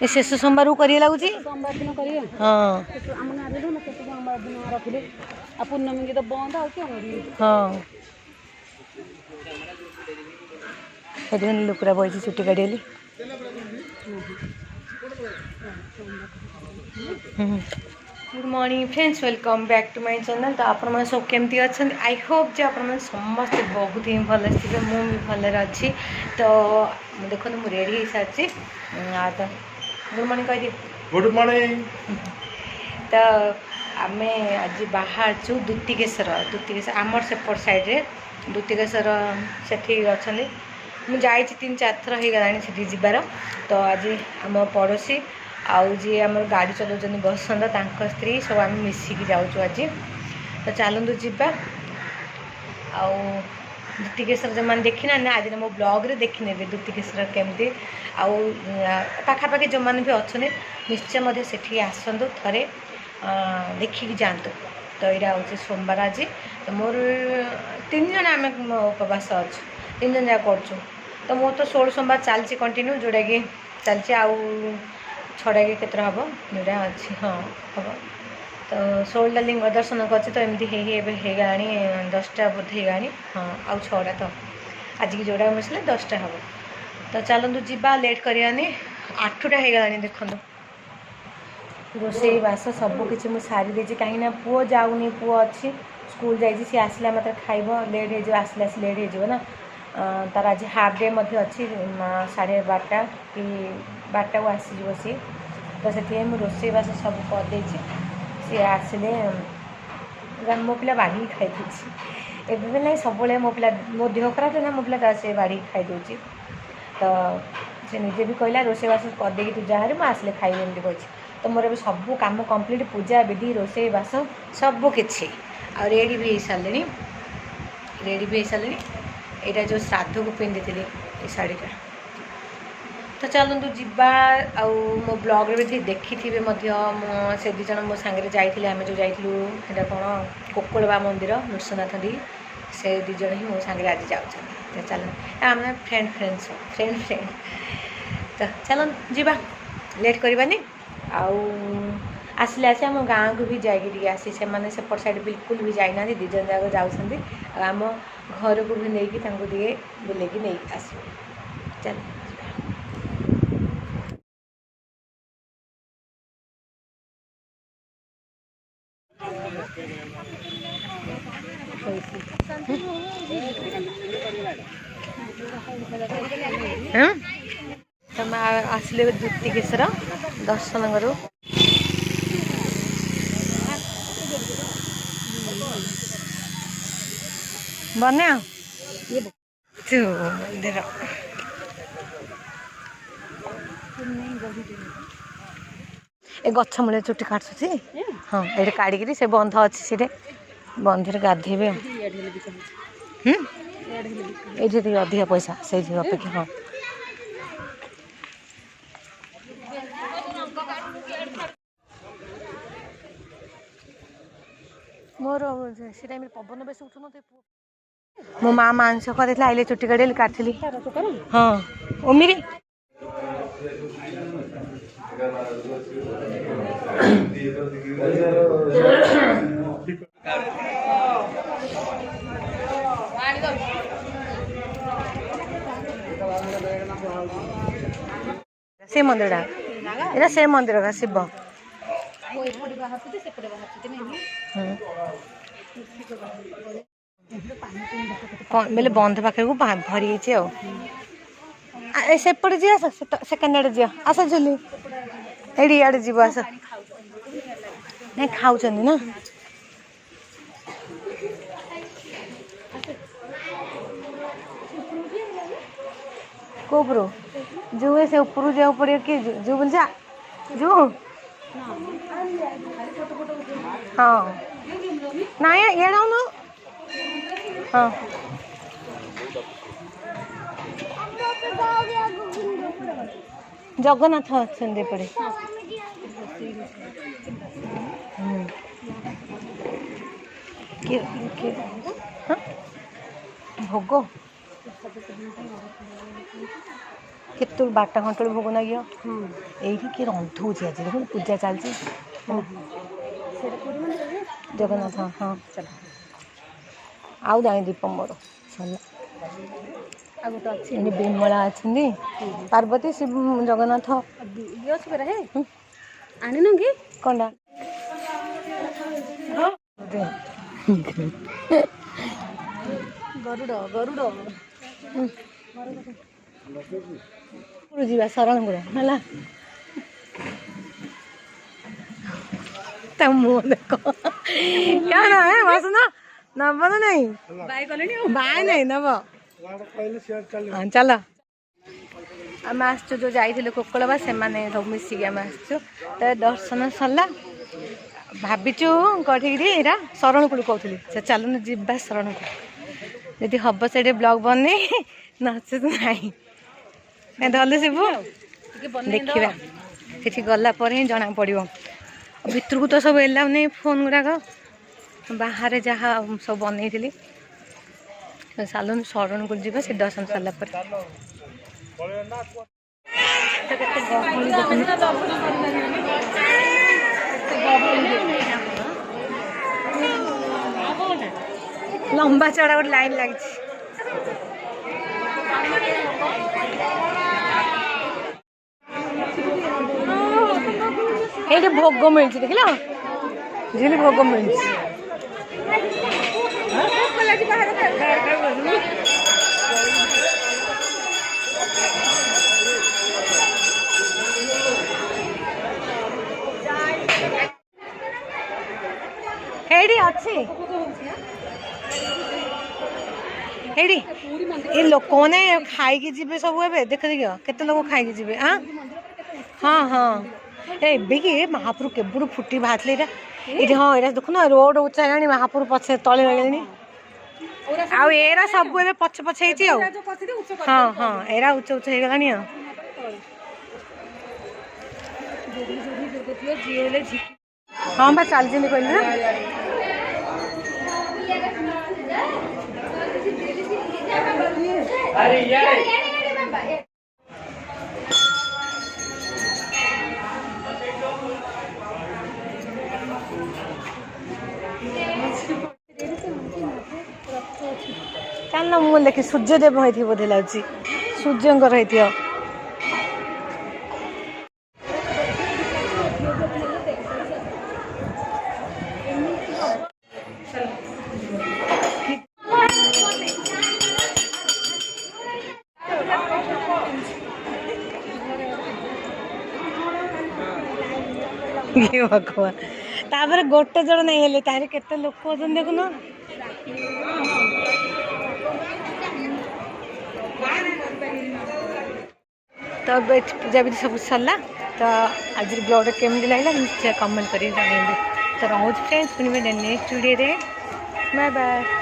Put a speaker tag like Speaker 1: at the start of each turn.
Speaker 1: शेष सोमवार को करिए लगुच
Speaker 2: सोमवार दिन करिए
Speaker 1: हाँ
Speaker 2: आम गाँव में ना केत सोमवार दिन रखिले आ पूर्णमी की तो बंद आ
Speaker 1: हाँ लुकुरा बही चुटी काढ़ी good morning friends welcome back to my channel. तो आप सब केमती अच्छा आई होप जे आप समस्ते बहुत ही भल थे मुझे भलर अच्छी। तो देखो मुझे रेडी हो सारी तो गुड मॉर्निंग कह
Speaker 3: गुड मॉर्निंग।
Speaker 1: तो आम आज बाहर दुतिकेश्वर आमर सेपट साइड्रे दुतिकेश्वर से अच्छा मुझे 3-4 थर हो गला जीवार। तो आज आम पड़ोसी आउ जी आम गाड़ी चलाऊँ बसंत स्त्री सब आम मिसिकी जाऊँ आज। तो चलतु जीवा आउ दुतिकेश्वर जो मैंने देखी ना आज मो ब्लॉग रे देखी ने दुतिकेश्वर केमती आउ पाखापाखि जो मैंने भी अच्छा निश्चय से आसतु थे देखिकी जातु। तो यहाँ हूँ सोमवार आज। तो मोर 3 जन आम उपवास अच्छु 3 जन जहाँ कर। तो मोर तो 16 सोमवार चलती कंटिन्यू जोटा कि चलती आउ छड़ा के केतर हम जोड़ा अच्छी हाँ हम। तो 16टा लिंग दर्शन कर तो एमती होगा 10टा बोध होगा हाँ आउ 6टा। तो आज की जोड़ा मिसले 10टा हम। तो चलतु जीवा लेट करानी 8टा होगा देखो रोसई बास सबकि मुझे सारी देती कहीं पुओ जाऊनी पुओ अच्छी स्कूल जाइए सी आसला मतलब खाइब लेट हो आसला लेट हो ना। तार आज हाफ डे अच्छी 12:30 कि 12टा को आसीज सी। तो से रोसई बास सब करदे सी आसिले मो पिला बाढ़ी खाई एवं ना सब मो पिला मो देह खराब है ना मो पिला से बाढ़ी खाई दूची। तो से निजे भी कहला रोसई बास करदे तू जहाँ मुझे आसिले खाइबी एमती कही। तो मोर सब काम कंप्लीट पूजा विधि रोसई बास सबकि आ रेडी भी हो सारे रेडी भी हो सारे। यहाँ जो श्राद्ध को पिंधि थी शाढ़ीटा। तो चलतु जीवा आउ मो ब्लॉग रे भी देखी थे से 2 जन मो सांगे जाइए आम जो जाइए कौन कोकुलबा मंदिर नृसिंहनाथ दी से 2 जन ही मो सांगे आज जाऊँ। चल आम फ्रेंड तो चल जीवा लेट करवानी आउ आसिले आसे आम गाँव को भी जाकि आसी से मैंने सेपट साइड बिल्कुल भी जाइना 2 जन जाक जाऊँ आम घर को भी नहीं दिए बुलेकी नहीं आस। चल तुम आसिले दुतिकेश्वर दर्शन करूँ। बना मंदिर ए गछ मूले चुटी काटुची हाँ ये काढ़ी से बंध अच्छी से बंधे गाधेबे ये अधिक पैसा से अपेक्षा हाँ। मोर से टाइम पवन बेस उठू न मो माँ मांस कर आइले चुटी काढ़ी काटली हाँ उमिरी से मंदिर एटा से मंदिर का शिव बोले बंध पाखे को भरी सेपटे जी आस सेकेंड आड़े जी आस झुली ये इे जीव आस नहीं खाऊँ ना कोपरू जू से ऊपर जाओ पड़े कि जू बोल जा जू हाँ ना ये हाँ जगन्नाथ अच्छे पड़े भोग କେତେ ବାରଟା ଘଣ୍ଟା ଭୋଗ ନାଗିବ
Speaker 2: ହଁ
Speaker 1: ଏଇଠି କିଏ ରନ୍ଧଉଛି ଆଜି ଦେଖୁନ ପୂଜା ଚାଲିଛି ଜଗନ୍ନାଥ ହଁ ଆଉ ଜାଣି ଦୀପ ମୋର ସରିଲା
Speaker 2: ଆଉ ଗୋଟେ ଅଛି
Speaker 1: ଏଠି ବିମଳା ଅଛନ୍ତି ପାର୍ବତୀ ଶିବ ଜଗନ୍ନାଥ
Speaker 2: ଇଏ ଅଛି ପରା ହେ ଆଣିନ କି
Speaker 1: କଣ୍ଡା
Speaker 2: ଗରୁଡ଼ ଗରୁଡ଼
Speaker 1: ଯିବା ଶରଣକୁଳ ହେଲା ତା ମୁହଁ ଦେଖ କଣ ବସୁନ ନବ ନା ନାଇଁ
Speaker 2: ବାଇ କଲେଣି
Speaker 1: ବାଏ ନାଇଁ ନବ ଚାଲ ଆମେ ଆସିଛୁ ଯୋଉ ଯାଇଥିଲେ କୋକଳବା ସେମାନେ ସବୁ ମିଶିକି ଆମେ ଆସିଛୁ ତ ଦର୍ଶନ ସରିଲା ଭାବିଛୁ କଠିକିରି ଏଇଟା ଶରଣକୁଳ କହୁଥିଲି ସେ ଚାଲୁନି ଯିବା ଶରଣକୁଳ ଯଦି ହବ ସେଇଠି ବ୍ଲଗ ବନେଇ ନଚେତ ନାହିଁ ଧଲେ ଶିବୁ ଦେଖିବା ସେଠି ଗଲା ପରେ ହିଁ ଜଣା ପଡ଼ିବ ଭିତରକୁ ତ ସବୁ ଏଲାଉ ନାହିଁ ଫୋନ୍ ଗୁଡ଼ାକ ବାହାରେ ଯାହା ସବୁ ବନେଇଥିଲି ଚାଲୁନି ଶରଣକୁଳ ଯିବା ସେ ଦର୍ଶନ ସରିଲା ପରେ ଲମ୍ବା ଚড়ା ଗୋଟେ ଲାଇନ୍ ଲାଗିଛି ଏଇଠି ଭୋଗ ମିଳୁଛି ଦେଖିଲ ଝିଲି ଭୋଗ ମିଳୁଛି ଏଇଠି ଅଛି ଏଇଠି ଏ ଲୋକମାନେ ଖାଇକି ଯିବେ ସବୁ ଏବେ ଦେଖ ଦେଖିବ କେତେ ଲୋକ ଖାଇକି ଯିବେ ଆଁ ହଁ ହଁ ଏବେ କି ମହାପୁର କେବେଠୁ ଫୁଟି ବାହାରିଥିଲେ ଏଇଟା ଏଇଠି ହଁ ଏଇଟା ଦେଖୁନ ରୋଡ ଉଚ୍ଚା ହେଲାଣି ମହାପୁର ପଛେ ତଳେ ରହିଲେଣି ଆଉ ଏରା ସବୁ ଏବେ ପଛେ ପଛେ ହେଇଛି ଆଉ ହଁ ହଁ ଏରା ଉଚ୍ଚ ଉଚ୍ଚ ହେଇଗଲାଣି ଆଉ ହଁ ବା ଚାଲିଛନ୍ତି କହିଲି ନା ଚାଲ ମୁଁ ଦେଖି ସୂର୍ଯ୍ୟଦେବ ହେଇଥିବ ବୋଧେ ଲାଗୁଛି ସୂର୍ଯ୍ୟଙ୍କର ହେଇଥିବ ଭଗବାନ ତାପରେ ଗୋଟେ ଜଣ ନେଇ ହେଲେ ତାହେଲେ କେତେ ଲୋକ ଅଛନ୍ତି ଦେଖୁନ ତ ପୂଜାବିଧି ସବୁ ସରିଲା ତ ଆଜି ବ୍ଲଗ୍ଟା କେମିତି ଲାଗିଲା ନିଶ୍ଚୟ କମେଣ୍ଟ କରିକି ଜଣେଇବେ ତ ରହୁଛି ଫ୍ରେଣ୍ଡସ୍ ପୁଣି ନେକ୍ସଟ ଭିଡ଼ିଓରେ ବାଏ ବାଏ